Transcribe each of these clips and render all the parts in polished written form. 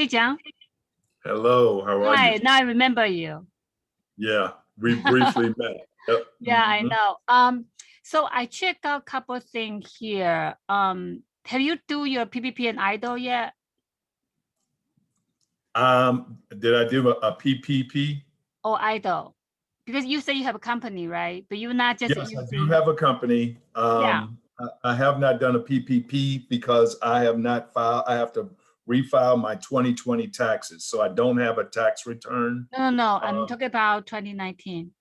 Hey, John. Hello, how are Hi, you? now I remember you. Yeah, we briefly met. Yep. Yeah, I know. So I checked out a couple of things here. Have you do your PPP and IDLE yet? Did I do a PPP? Or IDLE? Because you say you have a company, right? But you're not just Yes, I do using. have a company. Yeah. I have not done a PPP because I have not filed. I have to refile my 2020 taxes, so I don't have a tax return. No. I'm Uh, talking about 2019.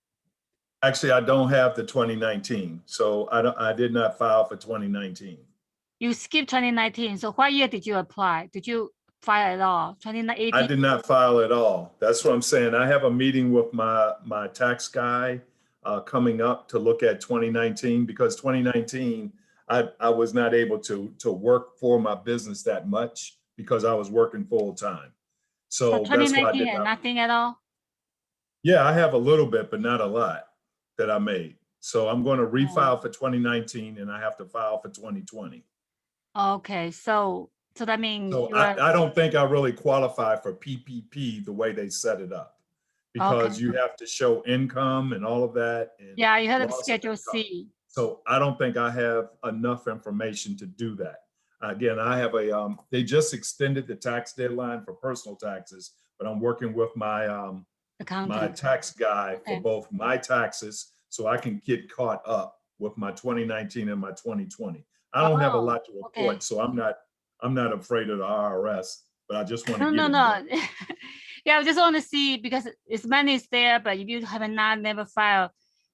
Actually, I don't have the 2019, so I did not file for 2019. You skipped 2019. So what year did you apply? Did you file at all? I 2018? did not file at all. That's what I'm saying. I have a meeting with my tax guy coming up to look at 2019 because 2019 I was not able to work for my business that much because I was working full time. So So that's why I 2019 did and not. nothing at all? Yeah, I have a little bit, but not a lot that I made. So I'm going to refile for 2019 and I have to file for 2020. Okay, so that means So you're I don't think I really qualify for PPP the way they set it up okay. because you have to show income and all of that and Yeah, you had a loss of Schedule income. C. So I don't think I have enough information to do that. Again, I have they just extended the tax deadline for personal taxes, but I'm working with my Accountant. tax guy for Okay. both my taxes so I can get caught up with my 2019 and my 2020. I don't have a Oh, lot to okay. report, so I'm not afraid of the IRS, but I just want to get No. it done. Yeah, I just want to see because it's money is there, but if you have not never filed,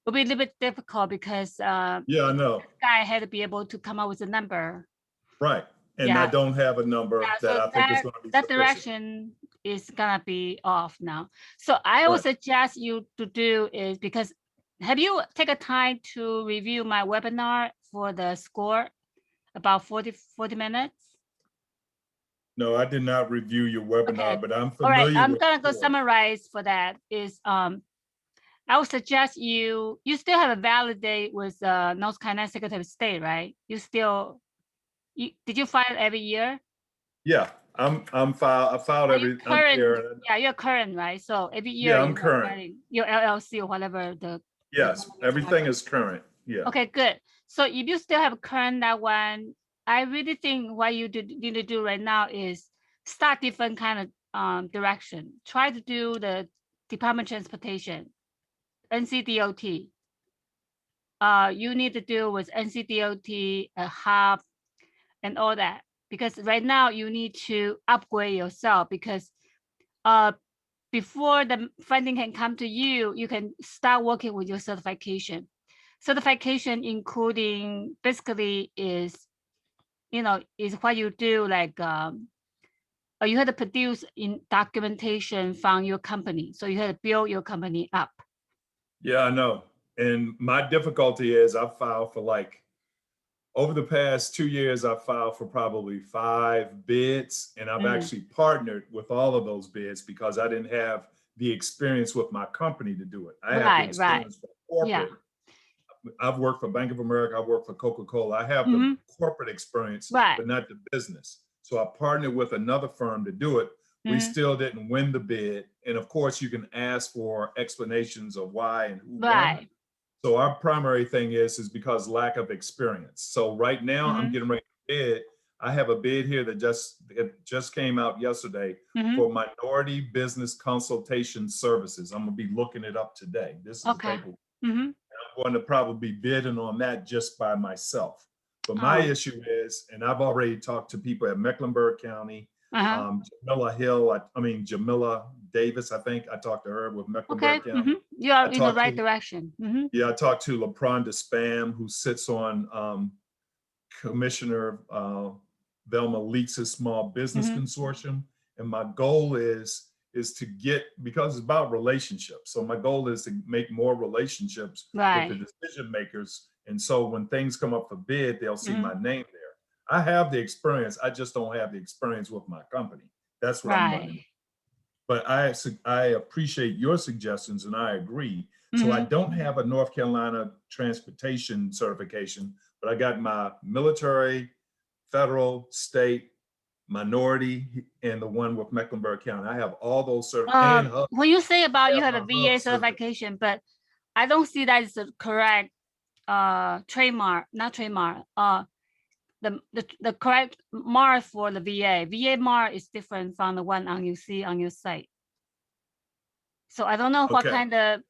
it'll be a little bit difficult because Yeah, I know. guy had to be able to come up with a number. Right. And I Yeah. don't have a number Yeah, that so I think is going to be that sufficient. direction is gonna be off now. So I would Right. suggest you to do is because have you take a time to review my webinar for the score about 40 minutes? No, I did not review your webinar, Okay. but I'm All right. familiar I'm with gonna go SCORE. summarize for that is I would suggest you still have a valid date with North Carolina Secretary of State, right? Did you file every year? Yeah, I filed I'm here. Yeah, you're current, right? So every year Yeah, I'm you are current. filing your LLC or whatever the Yes, everything is current. Yeah. Okay, good. So if you still have current that one, I really think what you need to do right now is start different kind of direction. Try to do the Department of Transportation, NCDOT. You need to deal with NCDOT, a hub, and all that because right now you need to upgrade yourself because before the funding can come to you, you can start working with your certification. Certification including basically is, is what you do like you had to produce in documentation from your company. So you had to build your company up. Yeah, I know. And my difficulty is I filed for over the past 2 years, I've filed for probably 5 bids, and I've actually partnered with all of those bids because I didn't have the experience with my company to do it. I have the experience for corporate. Yeah. I've worked for Bank of America. I've worked for Coca-Cola. I have the corporate experience, but not the business. So I partnered with another firm to do it. We still didn't win the bid. And of course, you can ask for explanations of why and who won. So our primary thing is because lack of experience. So right now I'm getting ready to bid. I have a bid here that just came out yesterday for minority business consultation services. I'm gonna be looking it up today. This is the paper. I'm going to probably be bidding on that just by myself. But my issue is, and I've already talked to people at Mecklenburg County, Jamila Davis, I think I talked to her with Mecklenburg County. You are in the right direction. Yeah, I talked to LaPronda Spam, who sits on Commissioner Velma Leetz's Small Business Consortium. And my goal is to get, because it's about relationships. So my goal is to make more relationships with the decision makers. And so when things come up for bid, they'll see my name there. I have the experience. I just don't have the experience with my company. That's what I'm running. But I appreciate your suggestions and I agree. So I don't have a North Carolina transportation certification, but I got my military, federal, state, minority, and the one with Mecklenburg County. I have all those and hub. When you say about you have a hub VA certification, but I don't see that as the correct trademark, not trademark. The correct mark for the VA. VA mark is different from the one you see on your site. So I don't know what Okay. kind of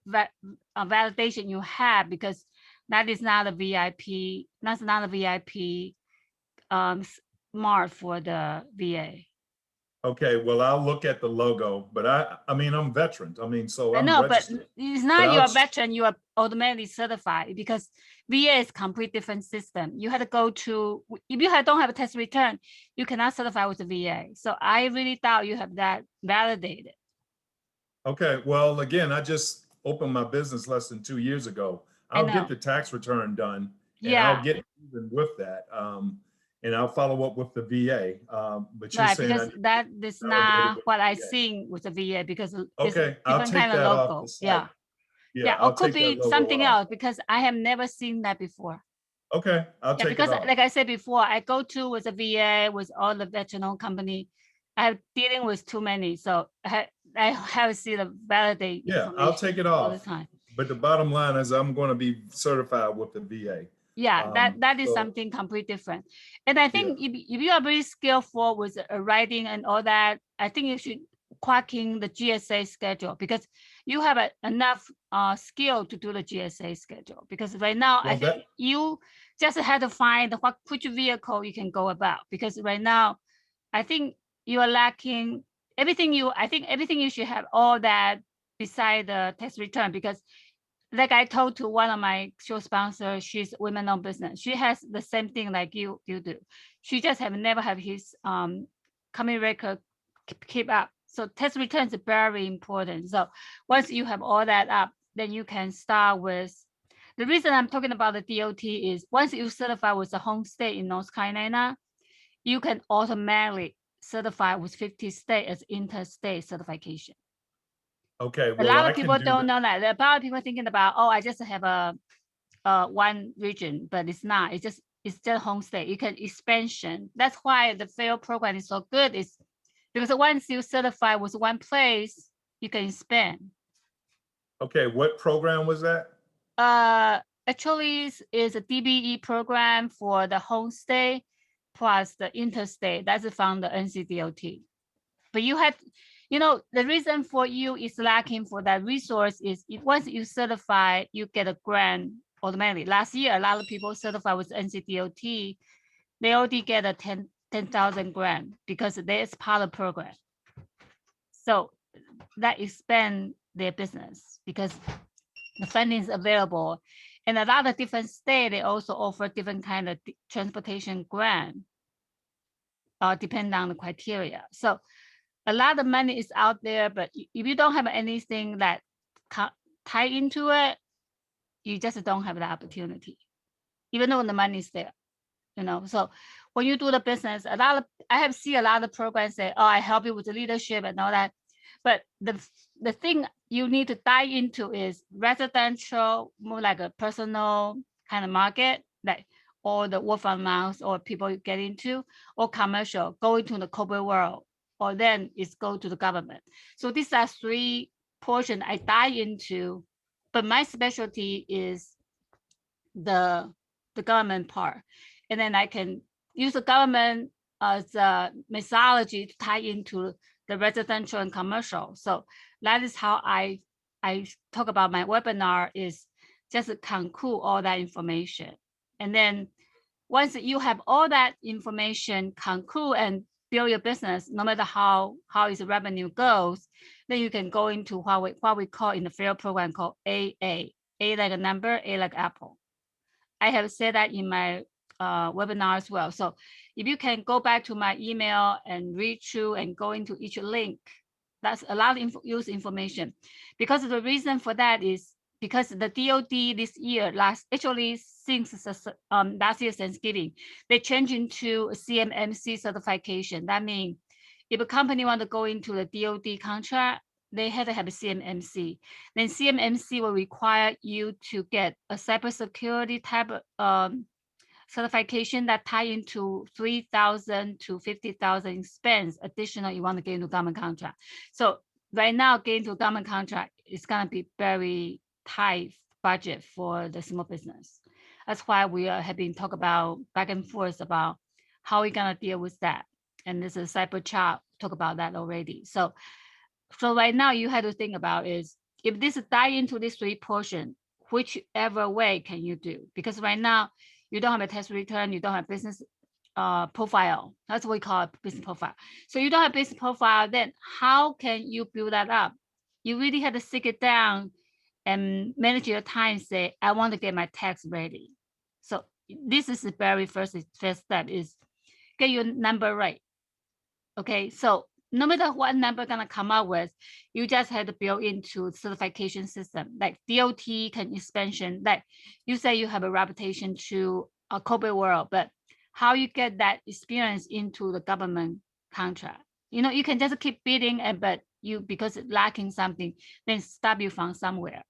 validation you have, because that is not a VIP. That's not a VIP mark for the VA. Okay, well, I'll look at the logo, but I mean, I'm veteran. I mean, so I I'm know, registered. but it's not you're a veteran, you are automatically certified, because VA is complete different system. You had to go to, if you don't have a test return, you cannot certify with the VA. So I really thought you have that validated. Okay, well, again, I just opened my business less than 2 years ago. I'll get the tax return done, and I'll get even with that. And I'll follow up with the VA. But you're saying because that is not what I seen with the VA, because okay, I'll take kind of that logo. off the site. Yeah, or could be something else, because I have never seen that before. Okay, I'll take because it off. Like I said before, I go to with a VA with all the veteran company. I have dealing with too many, so I have to see the validate. Yeah, I'll take it off all the time. But the bottom line is I'm going to be certified with the VA. Yeah, that is something completely different. And I think if you are very skillful with writing and all that, I think you should quacking the GSA schedule, because you have enough skill to do the GSA schedule. Because right now, I think you just had to find which vehicle you can go about. Because right now, I think you are lacking everything. I think everything you should have all that beside the tax return, because like I told to one of my show sponsors, she's women-owned business. She has the same thing like you do. She just never have his company record keep up. So tax returns are very important. So once you have all that up, then you can start with. The reason I'm talking about the DOT is once you certify with the home state in North Carolina, you can automatically certify with 50 states as interstate certification. Okay, well, a lot of people don't know that. A lot of people thinking about, oh, I just have a one region, but it's not. It's just home state. You can expansion. That's why the fail program is so good. Is because once you certify with one place, you can expand. Okay, what program was that? Actually, is a DBE program for the home state plus the interstate. That's from the NCDOT. But you had, the reason for you is lacking for that resource is once you certify, you get a grant automatically. Last year, a lot of people certified with NCDOT. They already get a 10,000 grant because it's part of the program. So that expand their business because the funding is available. And a lot of different states, they also offer different kind of transportation grant, depending on the criteria. So a lot of money is out there, but if you don't have anything that tie into it, you just don't have the opportunity, even though the money is there. So when you do the business, I have seen a lot of programs say, oh, I help you with the leadership and all that. But the thing you need to dive into is residential, more like a personal kind of market, like or the word of mouth or people you get into, or commercial, go into the corporate world, or then it's go to the government. So these are three portions I dive into, but my specialty is the government part. And then I can use the government as a methodology to tie into the residential and commercial. So that is how I talk about my webinar, is just to conclude all that information. And then once you have all that information conclude and build your business, no matter how is the revenue goes, then you can go into what we call in the fair program called AA. A like a number, A like Apple. I have said that in my webinar as well. So if you can go back to my email and read through and go into each link, that's a lot of use information. Because the reason for that is because the DOT this year, since last year Thanksgiving, they changed into a CMMC certification. That means if a company want to go into the DOT contract, they have to have a CMMC. Then CMMC will require you to get a cybersecurity type of certification that tie into 3,000 to 50,000 expense additional you want to get into government contract. So right now, getting into government contract is going to be very tight budget for the small business. That's why we have been talk about back and forth about how we're going to deal with that. And this is cyber chat talk about that already. So right now you have to think about is if this tie into this three portion, whichever way can you do? Because right now you don't have a tax return, you don't have business profile. That's what we call it, business profile. So you don't have business profile, then how can you build that up? You really have to sit it down and manage your time, say, I want to get my tax ready. So this is the very first step is get your number right. Okay, so no matter what number gonna come out with, you just have to build into certification system. Like DOT can expansion, like you say you have a reputation to a corporate world, but how you get that experience into the government contract? You know, you can just keep bidding, but you because it's lacking something, then stop you from somewhere.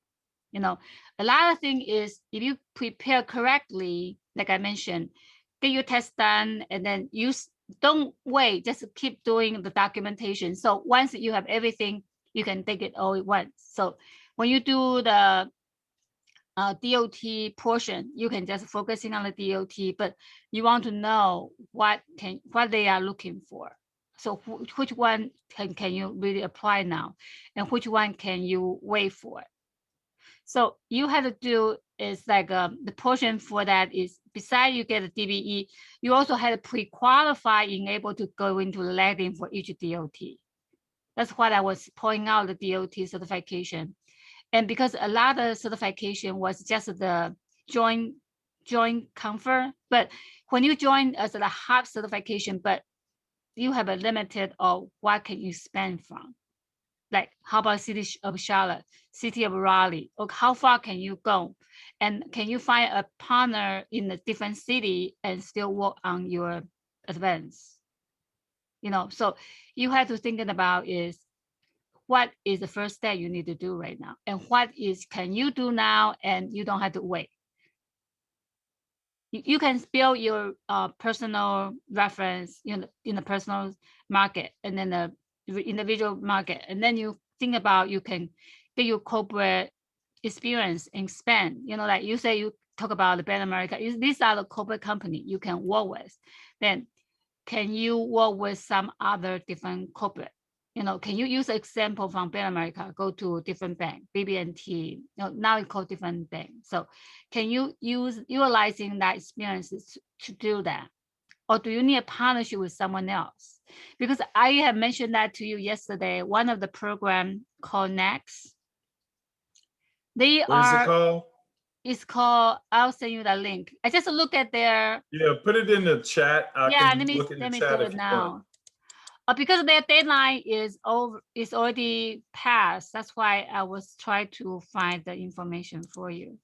You know, a lot of thing is if you prepare correctly, like I mentioned, get your test done, and then don't wait, just keep doing the documentation. So once you have everything, you can take it all at once. So when you do the DOT portion, you can just focusing on the DOT, but you want to know what they are looking for. So which one can you really apply now, and which one can you wait for? So you have to do is like the portion for that is besides you get a DBE, you also had to pre-qualify being able to go into the landing for each DOT. That's what I was pointing out, the DOT certification. And because a lot of certification was just the joint confer, but when you join as a half certification, but you have a limited of what can you spend from. Like how about city of Charlotte, city of Raleigh, or how far can you go? And can you find a partner in a different city and still work on your advance? You know, so you have to think about is what is the first step you need to do right now? And what is can you do now and you don't have to wait? You can build your personal reference in the personal market and then the individual market, and then you think about you can get your corporate experience and expand. You know, like you say you talk about the Bank of America. These are the corporate company you can work with. Then can you work with some other different corporate? You know, can you use example from Bank of America? Go to a different bank, BB&T. Now it's called different bank. So can you utilizing that experience to do that? Or do you need a partnership with someone else? Because I have mentioned that to you yesterday, one of the program called Next. What is it called? It's called, I'll send you the link. I just look at their. Yeah, put it in the chat. I can look in the chat do if it you now. want. Because their deadline is already passed. That's why I was trying to find the information for you.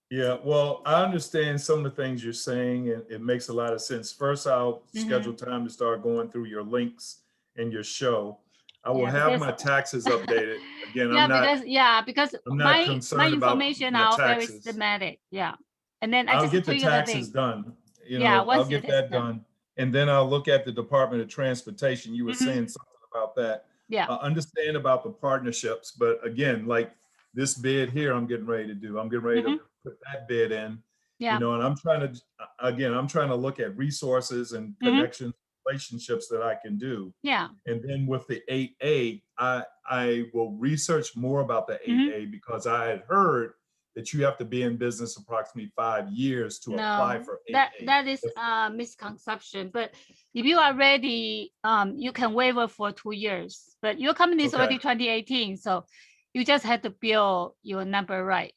Yeah, well, I understand some of the things you're saying, and it makes a lot of sense. First, I'll schedule time to start going through your links in your show. I will have my taxes updated. Again, I'm not concerned about information my are very taxes. systematic. Yeah. And then I'll get the taxes done. You know, I'll get that done. And then I'll look at the Department of Transportation. You were saying something about that. Yeah. I understand about the partnerships, but again, like this bid here, I'm getting ready to do. I'm getting ready to put that bid in. Yeah. You know, and I'm trying to look at resources and connections, relationships that I can do. Yeah. And then with the 8A, I will research more about the 8A because I had heard that you have to be in business approximately 5 years to apply for 8A. That is a misconception. But if you are ready, you can waiver for 2 years. But your company is already 2018, so you just have to build your number right.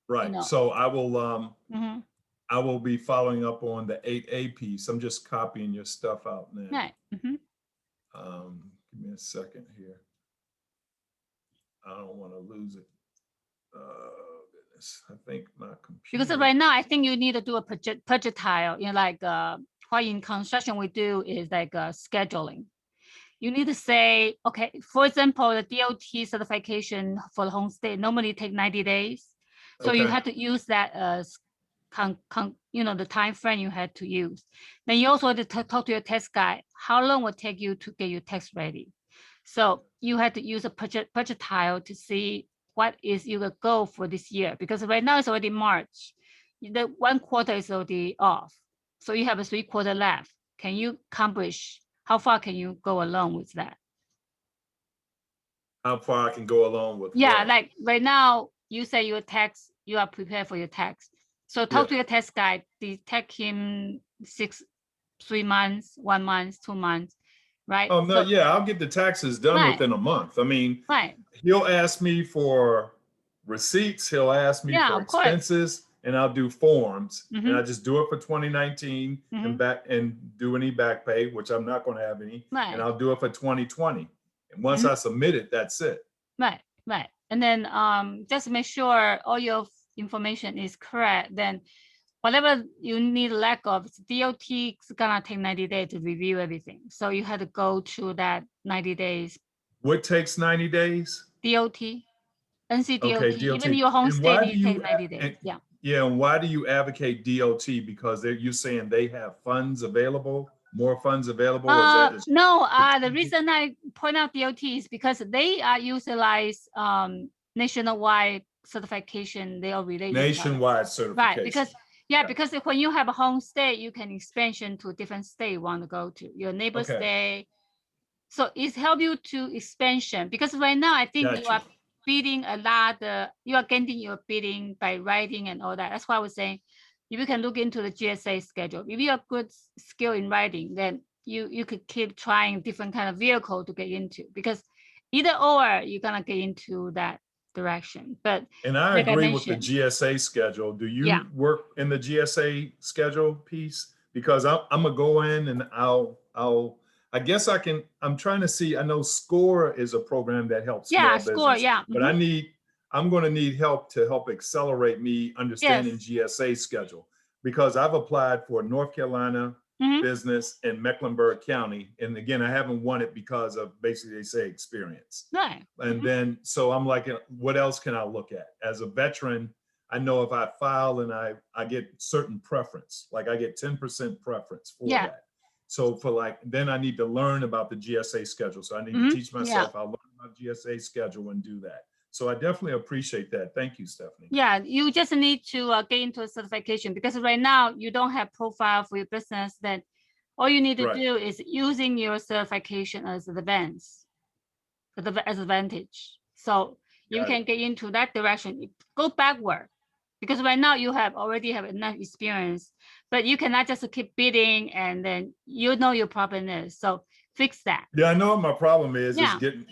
Right. You know. So I will I will be following up on the 8A piece. I'm just copying your stuff out now. Right. Give me a second here. I don't want to lose it. I think my computer. Because right now, I think you need to do a projectile. You know, like what in construction we do is like scheduling. You need to say, okay, for example, the DOT certification for the homestay normally take 90 days. So you have to use that as the time frame you had to use. Then you also had to talk to your tax guy. How long will it take you to get your tax ready? So you had to use a budget tile to see what is your goal for this year, because right now it's already March. The 1 quarter is already off. So you have a 3 quarter left. Can you accomplish? How far can you go along with that? How far I can go along with Yeah, what? like right now you say your tax, you are prepared for your tax. So talk to your tax guy. Take him 3 months, 1 month, 2 months, right? Oh, no, yeah, I'll get the taxes done Right. within a month. I mean, Right. he'll ask me for receipts, he'll ask me Yeah, for of course. expenses, and I'll do forms. And Mhm. I just do it for 2019 and do any back pay, which I'm not going to have any. Right. And I'll do it for 2020. And once I submit it, that's it. Right, right. And then just make sure all your information is correct. Then whatever you need lack of, DOT is gonna take 90 days to review everything. So you had to go through that 90 days. What takes 90 days? DOT, NCDOT, Okay, DOT. even your home And state, why do it you, takes 90 days. Yeah. yeah, and why do you advocate DOT? Because you're saying they have funds available, more funds available? Is that just No, the reason I point out DOT is because they utilize nationwide certification. They all relate. nationwide certification? Right, because because when you have a home state, you can expansion to a different state you want to go to, your neighbor state. So it's help you to expansion, because right now I think you are bidding a lot. You are getting your bidding by writing and all that. That's why I was saying, if you can look into the GSA schedule, if you have good skill in writing, then you could keep trying different kind of vehicle to get into, because either or you're gonna get into that direction. But and I like agree with the GSA schedule. Do you work in the GSA schedule piece? Because I'm gonna go in and I guess I'm trying to see, I know SCORE is a program that helps small SCORE, business, but I'm gonna need help to help accelerate me understanding GSA schedule, because I've applied for North Carolina business in Mecklenburg County. And again, I haven't won it because of basically, they say, experience. Right. And then, so I'm like, what else can I look at? As a veteran, I know if I file and I get certain preference, like I get 10% preference for that. So then I need to learn about the GSA schedule. So I need to teach myself, I'll learn about GSA schedule and do that. So I definitely appreciate that. Thank you, Stephanie. Yeah, you just need to get into a certification, because right now you don't have profile for your business. Then all you need to do is using your certification as an advantage. So you can get into that direction. Go backward, because right now you already have enough experience, but you cannot just keep bidding and then you know your problem is. So fix that. Yeah, I know what my problem is getting.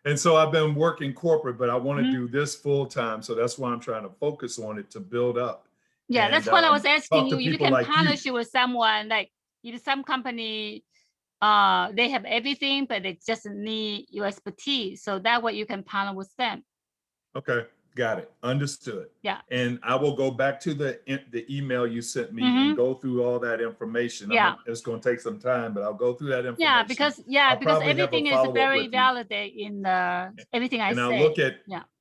And so I've been working corporate, but I want to do this full time. So that's why I'm trying to focus on it to build up. Yeah, and that's what I was asking you. You can like partnership with someone, like if some company, they have everything, but they just need your expertise. So that way you can partner with them. Okay, got it. Understood. Yeah. And I will go back to the email you sent me and go through all that information. It's going to take some time, but I'll go through that information. Because everything is very validated in everything I say.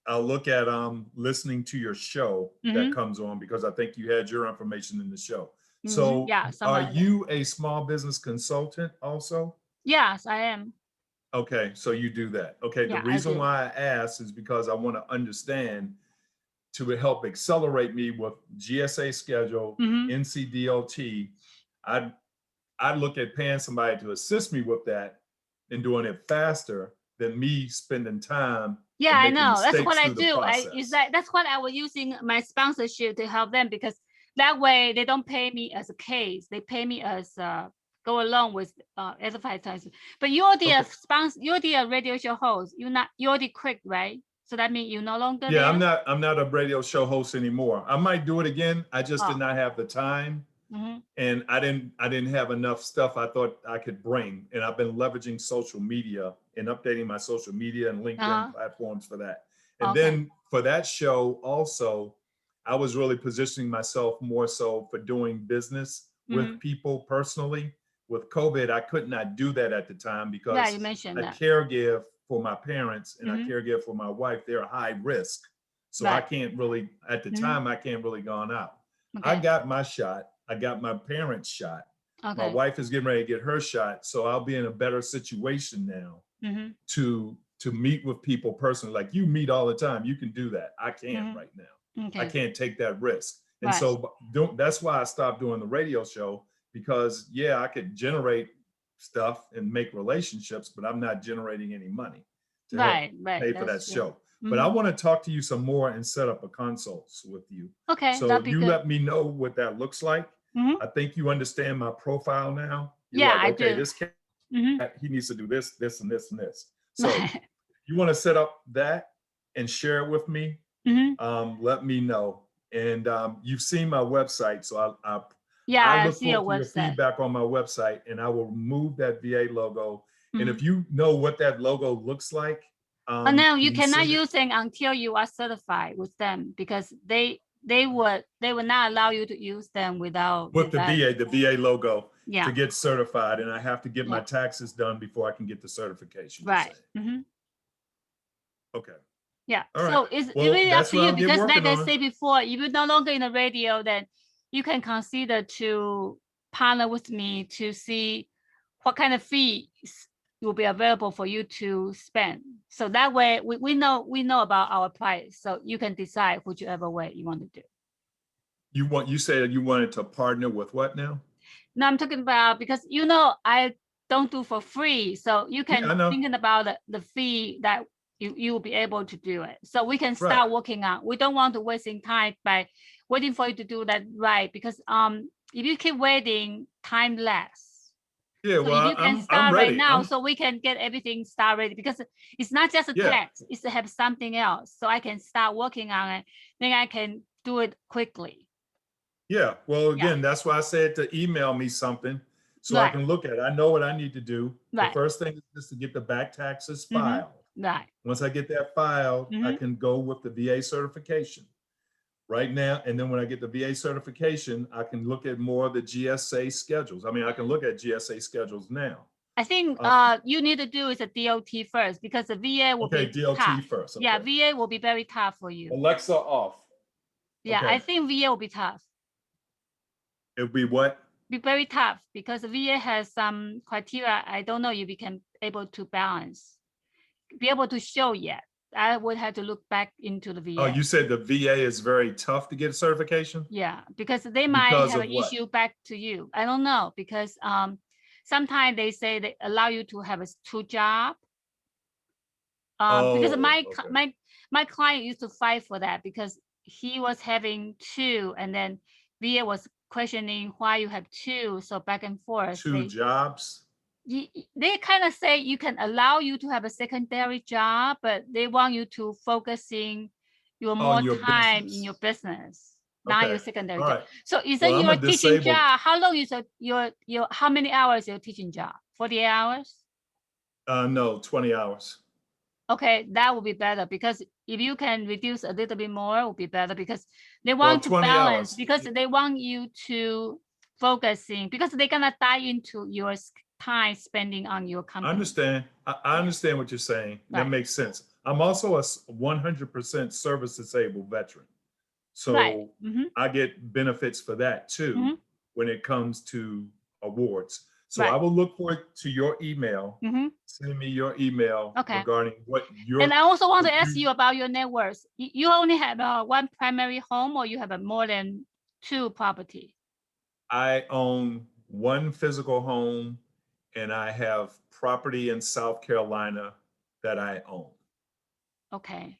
I'll look at listening to your show that comes on, because I think you had your information in the show. So are you a small business consultant also? Yes, I am. Okay, so you do that. Okay, the reason why I asked is because I want to understand, to help accelerate me with GSA schedule, NCDOT. I'd look at paying somebody to assist me with that and doing it faster than me spending time. Yeah, I know. That's what I do. That's what I was using my sponsorship to help them, because that way they don't pay me as a case. They pay me as go along with advertising. But you're the sponsor. You're the radio show host. You're the quick, right? So that means you're no longer there? I'm not a radio show host anymore. I might do it again. I just did not have the time. And I didn't have enough stuff I thought I could bring. And I've been leveraging social media and updating my social media and LinkedIn platforms for that. And then for that show also, I was really positioning myself more so for doing business with people personally. With COVID, I could not do that at the time, because you mentioned I caregive for my parents and I caregive for my wife. They're high risk. So I can't really, at the time, I can't really gone out. I got my shot. I got my parents' shot. My wife is getting ready to get her shot. So I'll be in a better situation now to meet with people personally. Like you meet all the time. You can do that. I can't right now. I can't take that risk. And so that's why I stopped doing the radio show, because I could generate stuff and make relationships, but I'm not generating any money to help pay for that show. But I want to talk to you some more and set up a consults with you. Okay. So you let me know what that looks like. I think you understand my profile now. You're like, I okay, do. this cat, he needs to do this, this, and this, and this. So you want to set up that and share it with me, let me know. And you've seen my website, so I look see your forward to your feedback on my website, and I will remove that VA logo. And if you know what that logo looks like, no, you cannot use it until you are certified with them, because they would not allow you to use them without with the VA logo to get certified, and I have to get my taxes done before I can get the certification. Right. Okay. Yeah. All right. So it's really up to you, because like I said before, if you're no longer in the radio, then you can consider to partner with me to see what kind of fees will be available for you to spend. So that way we know about our price. So you can decide whichever way you want to do. You said you wanted to partner with what now? No, I'm talking about, because I don't do for free. So you can thinking about the fee that you will be able to do it. So we can start working on. We don't want to wasting time by waiting for you to do that because if you keep waiting, time lasts. Yeah, so well, if you can start right now, so we can get everything started, because it's not just a text, it's to have something else. So I can start working on it, then I can do it quickly. Yeah, well, again, that's why I said to email me something so I can look at it. I know what I need to do. The first thing is just to get the back taxes filed. Once I get that filed, I can go with the VA certification right now. And then when I get the VA certification, I can look at more of the GSA schedules. I mean, I can look at GSA schedules now. I think you need to do is a DOT first, because the VA will be DOT tough. first. Okay. Yeah, VA will be very tough for you. Alexa off. Yeah, I think VA will be tough. It'll be what? Be very tough, because the VA has some criteria. I don't know if you can able to balance, be able to show yet. I would have to look back into the VA. Oh, you said the VA is very tough to get a certification? Yeah, because they might have an issue back to you. I don't know, because sometimes they say they allow you to have 2 jobs. Because my client used to fight for that, because he was having 2, and then VA was questioning why you have 2, so back and forth. 2 jobs? They kind of say you can allow you to have a secondary job, but they want you to focusing your time in your business, not your secondary job. So is that your teaching job? How long is your how many hours your teaching job? 48 hours? No, 20 hours. Okay, that would be better, because if you can reduce a little bit more, it would be better, because they want to balance, because they want you to focusing, because they're gonna dive into your time spending on your company. I understand what you're saying. That makes sense. I'm also a 100% service disabled veteran. So I get benefits for that too when it comes to awards. So I will look forward to your email. Send me your email regarding what your. And I also want to ask you about your net worth. You only have 1 primary home, or you have more than 2 property? I own 1 physical home, and I have property in South Carolina that I own. Okay.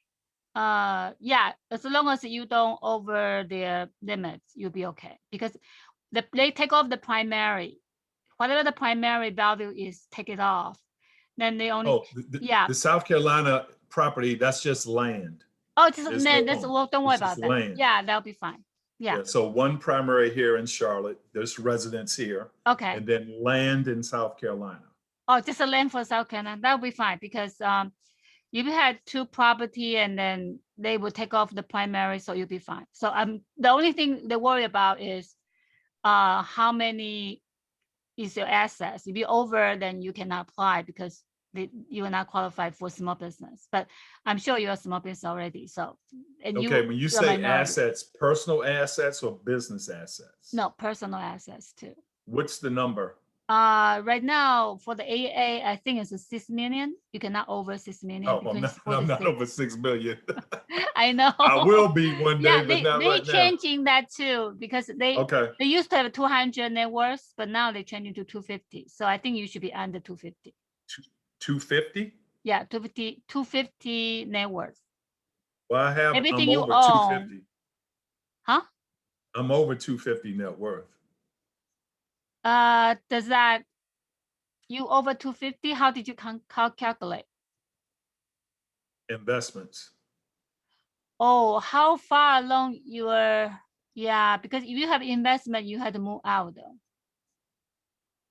Yeah, as long as you don't over their limits, you'll be okay, because they take off the primary. Whatever the primary value is, take it off. Then they only the South Carolina property, that's just land. Oh, just land. Don't worry about that. Land. Yeah, that'll be fine. Yeah. So 1 primary here in Charlotte. There's residents here. Okay. And then land in South Carolina. Oh, just a land for South Carolina. That'll be fine, because if you had 2 property and then they will take off the primary, so you'll be fine. So the only thing they worry about is how many is your assets. If you're over, then you cannot apply, because you are not qualified for small business, but I'm sure you're a small business already. So, and Okay, when you you're a say minority. assets, personal assets or business assets? No, personal assets too. What's the number? Right now for the AA, I think it's a 6 million. You cannot over 6 million. Oh, I'm not over 6 million. I know. I will be one day, Yeah, but not they right now. changing that too, because they Okay. used to have 200 net worth, but now they changing to 250. So I think you should be under 250. 250? Yeah, 250 net worth. Well, Everything I'm you over own. 250. Huh? I'm over 250 net worth. Does that, you over 250? How did you calculate? Investments. Oh, how far along your, yeah, because if you have investment, you had to move out though.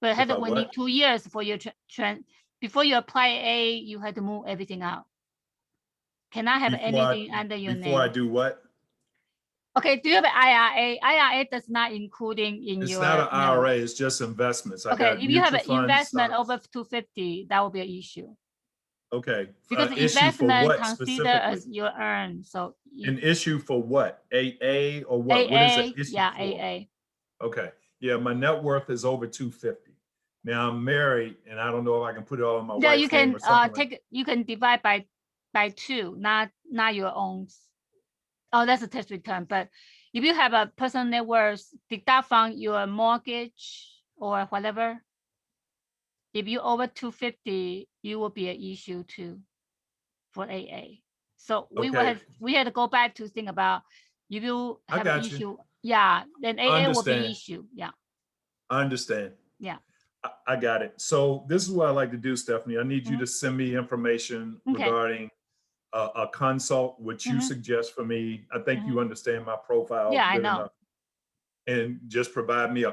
But we need 2 years for your before you apply A, you had to move everything out. Cannot have anything under your name. Before I do what? Okay, do you have an IRA? IRA does not including in it's your. It's not an IRA, it's just investments. Okay, if you have an investment stocks. over 250, that will be an issue. Okay. Because investment considered as your earn. So an issue for what? AA or what? AA, what is an issue yeah, for? AA. Okay. Yeah, my net worth is over 250. Now I'm married, and I don't know if I can put it all in my wife's you can name or something. you can divide by 2, not your own. Oh, that's a tax return. But if you have a personal net worth, deduct from your mortgage or whatever, if you over 250, you will be an issue too for AA. So we had to go back to think about if you have an issue, yeah, then AA will be issue. Yeah. I understand. Yeah. I got it. So this is what I like to do, Stephanie. I need you to send me information regarding a consult, which you suggest for me. I think you understand my profile good enough. And just provide me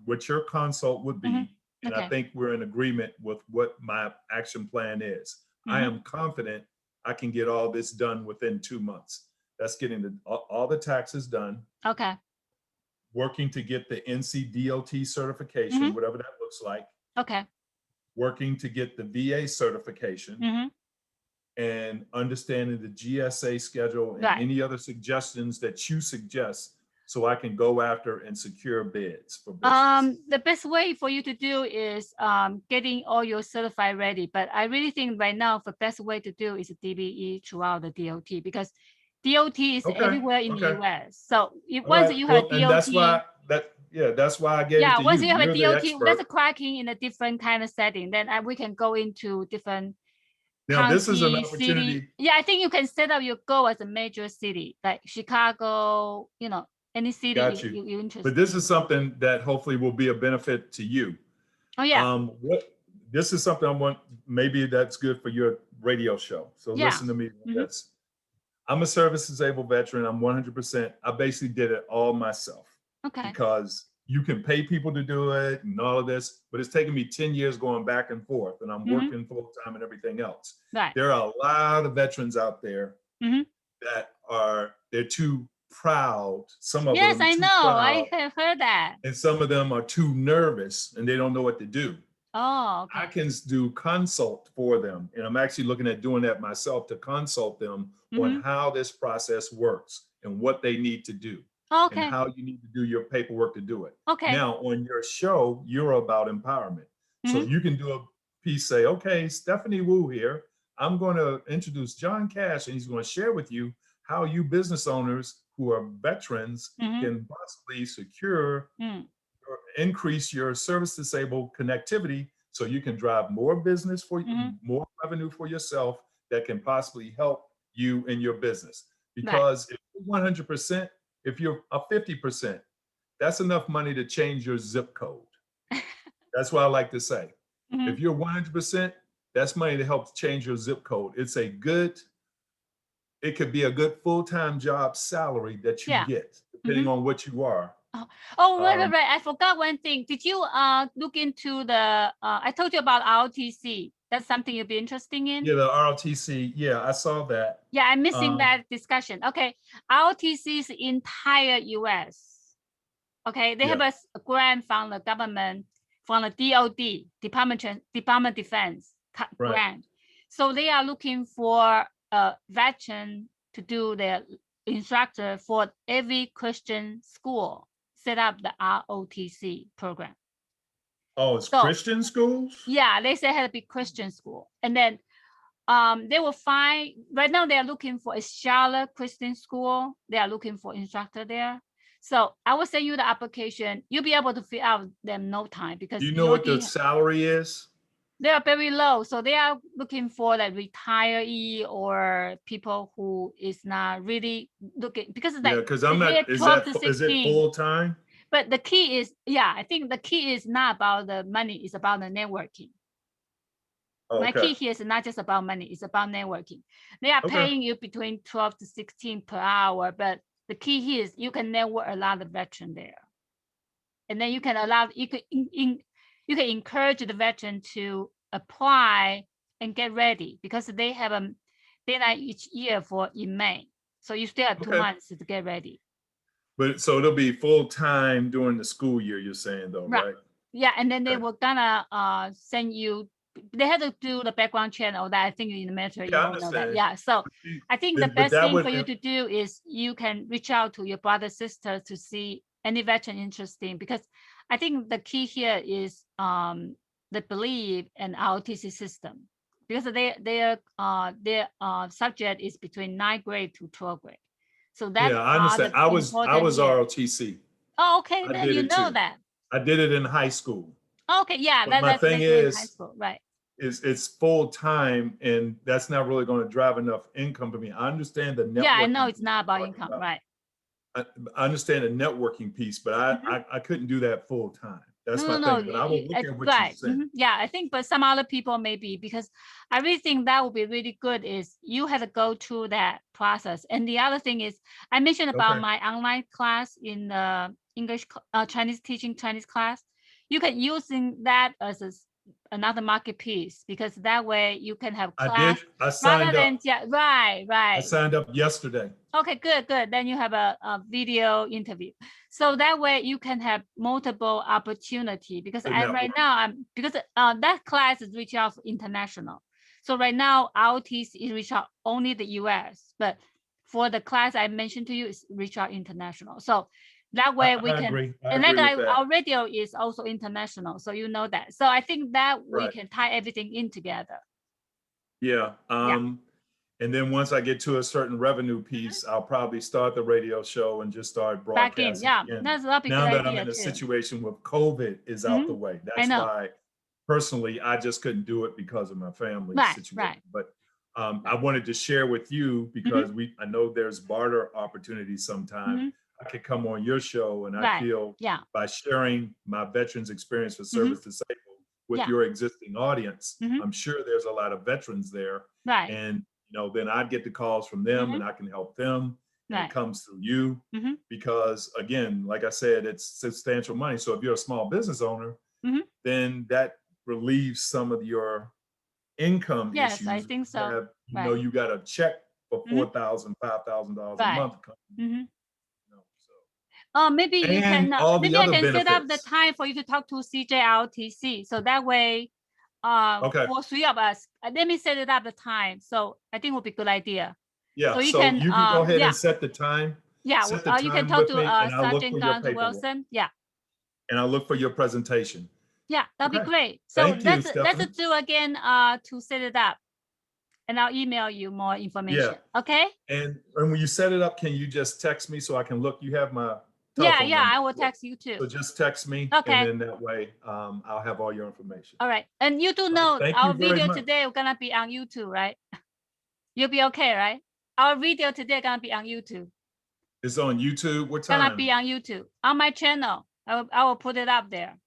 what your consult would be. And I think we're in agreement with what my action plan is. I am confident I can get all this done within 2 months. That's getting all the taxes done. Okay. Working to get the NCDOT certification, whatever that looks like. Okay. Working to get the VA certification. And understanding the GSA schedule and any other suggestions that you suggest, so I can go after and secure bids for business. The best way for you to do is getting all your certified ready. But I really think right now the best way to do is DBE throughout the DOT, because DOT is everywhere in the US. So once you have DOT, and that's why I gave it to once you. you have You're a DOT, that's a cracking in a different kind of setting. Then we can go into different. Now, county, this is an opportunity. City. Yeah, I think you can set up your goal as a major city, like Chicago, any city you're interested. But this is something that hopefully will be a benefit to you. Oh, yeah. This is something I want, maybe that's good for your radio show. So listen to me with this. I'm a service-disabled veteran. I'm 100%. I basically did it all myself. Okay. Because you can pay people to do it and all of this, but it's taken me 10 years going back and forth, and I'm working full-time and everything else. Right. There are a lot of veterans out there that they're too proud. Some of them. Yes, I know. I have heard that. And some of them are too nervous and they don't know what to do. Oh, okay. I can do consult for them. And I'm actually looking at doing that myself to consult them on how this process works and what they need to do. Okay. And how you need to do your paperwork to do it. Okay. Now, on your show, you're about empowerment. So you can do a piece, say, okay, Stephanie Wu here. I'm going to introduce John Cash, and he's going to share with you how you business owners who are veterans can possibly secure or increase your service-disabled connectivity so you can drive more business for you, more revenue for yourself that can possibly help you in your business. Because if you're 100%, if you're a 50%, that's enough money to change your zip code. That's what I like to say. If you're 100%, that's money to help change your zip code. It could be a good full-time job salary that you get, depending on what you are. Right. I forgot one thing. Did you look into the, I told you about ROTC. That's something you'd be interested in? Yeah, the ROTC. Yeah, I saw that. Yeah, I'm missing that discussion. Okay, ROTC's entire US. Okay, they have a grant from the government, from the DOD, Department of Defense. Right. grant. So they are looking for a veteran to do the instructor for every Christian school, set up the ROTC program. Oh, it's So, Christian schools? yeah, they say it had to be Christian school. And then they will find, right now they're looking for a Charlotte Christian school. They are looking for instructor there. So I will send you the application. You'll be able to fill out them no time because Do you know what the salary is? they are very low. So they are looking for like retiree or people who is not really looking, because it's Yeah, like because I'm they're not, 12 to is it 16. full time? But the key is, yeah, I think the key is not about the money, it's about the networking. My key Okay, here is not just about money, it's about networking. They are Okay. paying you between 12 to 16 per hour, but the key here is you can network a lot of veteran there. And then you can allow, you can encourage the veteran to apply and get ready, because they have a deadline each year for in May. So you still have 2 Okay. months to get ready. But so it'll be full time during the school year, you're saying though, Right. right? Yeah, and then they Okay. were gonna send you, they had to do the background check and all that. I think in the military, Yeah, I you all know that. understand. Yeah. So I think the But best that thing would- for you to do is you can reach out to your brother, sister to see any veteran interesting, because I think the key here is the belief and ROTC system, because their subject is between 9th grade to 12th grade. So that Yeah, I understand. I was ROTC. Oh, okay, I then did you it know too. that. I did it in high school. Okay, yeah, But my that's thing basically in high is, school, right? it's full time, and that's not really going to drive enough income for me. I understand the networking. Yeah, I know it's piece not you're about talking income, about. right? I understand the networking piece, but Mhm. I couldn't do that full time. That's my No, thing. But I will look at what you right. said. Yeah, I think, but some other people maybe, because I really think that would be really good is you have to go through that process. And the other thing is, I mentioned about Okay. my online class in English, Chinese teaching Chinese class. You can using that as another market piece, because that way you can have I class did. I rather signed than, up. yeah, I right. signed up yesterday. Okay, good. Then you have a video interview. So that way you can have multiple opportunity, because The right now because that class is reach out for international. So right now ROTC is reach out only the US, but for the class I mentioned to you is reach out international. So that way we I can, agree. I and agree with that. our radio is also international. So you know that. So I think that we Right. can tie everything in together. Yeah. And then once I get to a certain revenue piece, I'll probably start the radio show and just start Back in, broadcasting yeah, again. that'd be a Now good that I'm idea in a too. situation where COVID is out the way. I That's know. why personally I just couldn't do it because of my family Right, situation. right. But I wanted to share with you because I know there's barter opportunities sometime. I could come on your show, and I Right, feel yeah. by sharing my veterans experience for service disabled with Yeah. your existing audience, Mhm. I'm sure there's a lot of veterans there. Right. And then I'd get the calls from them and I can help them. And Right. it comes through you because, again, like I said, it's substantial money. So if you're a small business owner, then that relieves some of your income Yes, issues. I think so. Have, Right. you got a check for $4,000, $5,000 a Right. month. Maybe you And can all the maybe I other can set up the benefits. time for you to talk to CJRTC. So that way, Okay. for 3 of us, let me set it up the time. So I think it would be a good idea. Yeah. So you So can, you can go ahead yeah. and set the time. Yeah, Set the you can time talk with to me, and I'll look Sergeant for your Guns paperwork. Wilson. Yeah. And I'll look for your presentation. Yeah, that'd be Okay. great. So Thank you, let's Stephanie. do again to set it up, and I'll email you more information. Yeah. Okay. And when you set it up, can you just text me so I can look? You have my telephone Yeah, number. I will text you too. So just text me, Okay. and then that way I'll have all your information. All right. And you do know Thank our you very video much. today is gonna be on YouTube, right? You'll be okay, right? Our video today gonna be on YouTube. It's on YouTube. What time? Gonna be on YouTube on my channel. I will put it up there.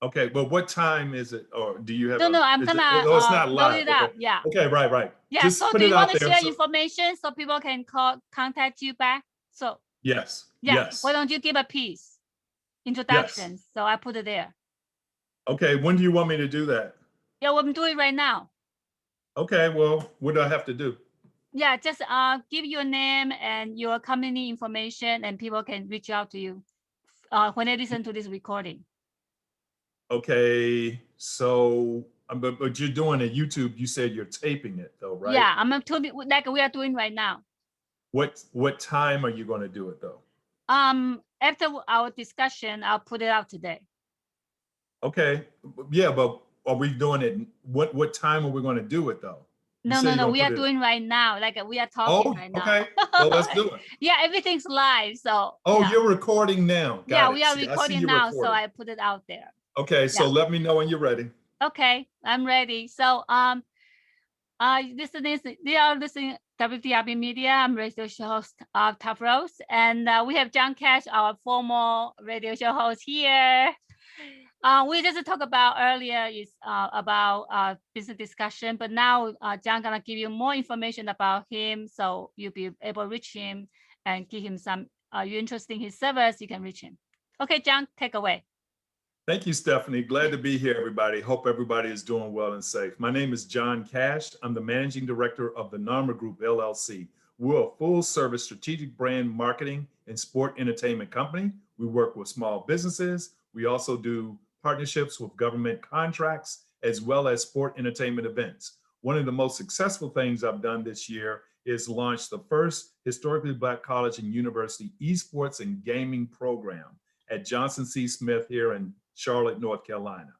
Okay, but what time is it? Or do you have? No, I'm gonna it's not load live. it up. Okay. Yeah. Okay, right. Yeah. Just So put do it you out want to there. share information so people can contact you back? So Yes. yeah. Yes. Why don't you give a piece introduction? Yes. So I put it there. Okay. When do you want me to do that? Yeah, I'm doing right now. Okay. Well, what do I have to do? Yeah, just give your name and your company information, and people can reach out to you when they listen to this recording. Okay. So but you're doing a YouTube. You said you're taping it though, right? Yeah, I'm doing like we are doing right now. What time are you going to do it though? After our discussion, I'll put it out today. Okay, yeah, but are we doing it? What time are we going to do it though? You No, say no, you're no. gonna We put are it- doing right now. Like we are talking Oh, right now. okay. Well, let's do it. Yeah, everything's live. So Oh, yeah. you're recording now. Got Yeah, it. we are See, I see recording you now, so recording. I put it out there. Okay, so Yeah. let me know when you're ready. Okay, I'm ready. So they are listening WTRB Media. I'm radio show host of Tough Rose, and we have John Cash, our former radio show host here. We just talked about earlier is about business discussion, but now John gonna give you more information about him, so you'll be able to reach him and give him some. You're interested in his service, you can reach him. Okay, John, take away. Thank you, Stephanie. Glad to be here, everybody. Hope everybody is doing well and safe. My name is John Cash. I'm the managing director of the NARMA Group, LLC. We're a full-service strategic brand marketing and sport entertainment company. We work with small businesses. We also do partnerships with government contracts, as well as sport entertainment events. One of the most successful things I've done this year is launch the first historically Black college and university esports and gaming program at Johnson C. Smith here in Charlotte, North Carolina.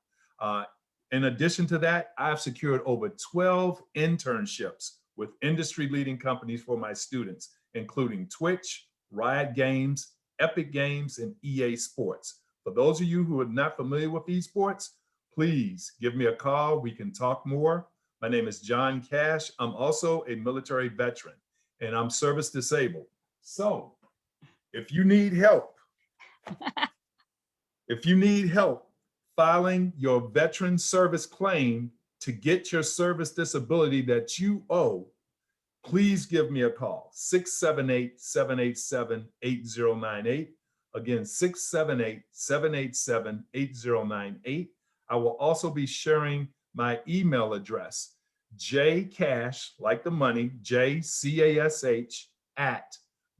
In addition to that, I've secured over 12 internships with industry-leading companies for my students, including Twitch, Riot Games, Epic Games, and EA Sports. For those of you who are not familiar with esports, please give me a call. We can talk more. My name is John Cash. I'm also a military veteran, and I'm service disabled. So if you need help, filing your veteran service claim to get your service disability that you owe, please give me a call, 678-787-8098. Again, 678-787-8098. I will also be sharing my email address, jcash, like the money, JCASH, at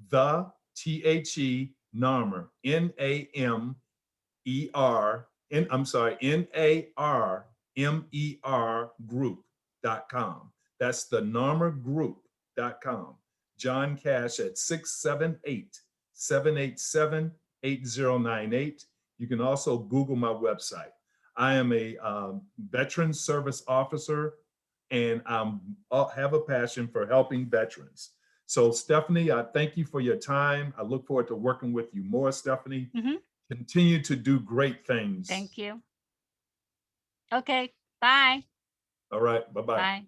the THE NARMER, NARMER group.com. That's the NARMERgroup.com. John Cash at 678-787-8098. You can also Google my website. I am a veteran service officer, and I have a passion for helping veterans. So Stephanie, I thank you for your time. I look forward to working with you more, Stephanie. Mm-hmm. Continue to do great things. Thank you. Okay, bye. All right, bye-bye. Bye.